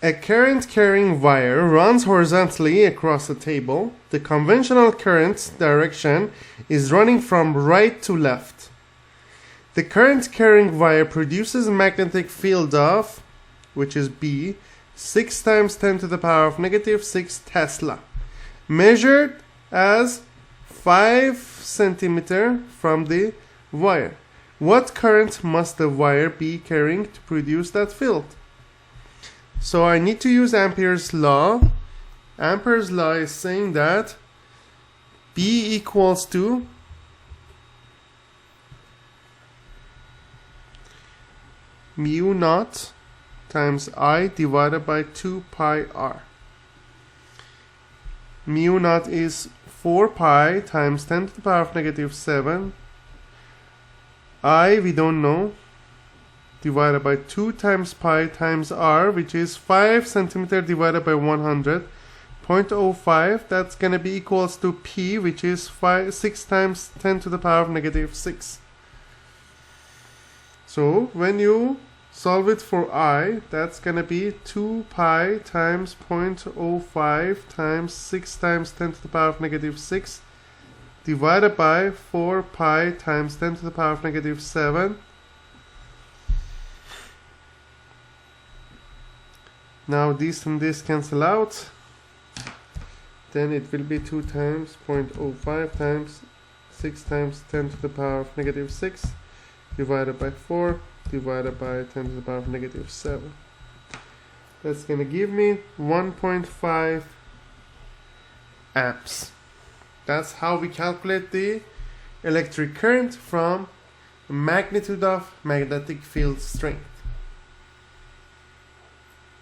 A current carrying wire runs horizontally across the table. The conventional current direction is running from right to left. The current carrying wire produces a magnetic field of, which is B, 6 times 10 to the power of negative 6 Tesla, measured as 5 centimeter from the wire. What current must the wire be carrying to produce that field? So I need to use Ampere's law. Ampere's law is saying that B equals to mu naught times I divided by 2 pi r. Mu naught is 4 pi times 10 to the power of negative 7. I, we don't know, divided by 2 times pi times r, which is 5 centimeter divided by 100, 0.05. That's going to be equals to P, which is 6 times 10 to the power of negative 6. So when you solve it for I, that's going to be 2 pi times 0.05 times 6 times 10 to the power of negative 6 divided by 4 pi times 10 to the power of negative 7. Now this and this cancel out. Then it will be 2 times 0.05 times 6 times 10 to the power of negative 6 divided by 4 divided by 10 to the power of negative 7. That's going to give me 1.5 amps. That's how we calculate the electric current from magnitude of magnetic field strength.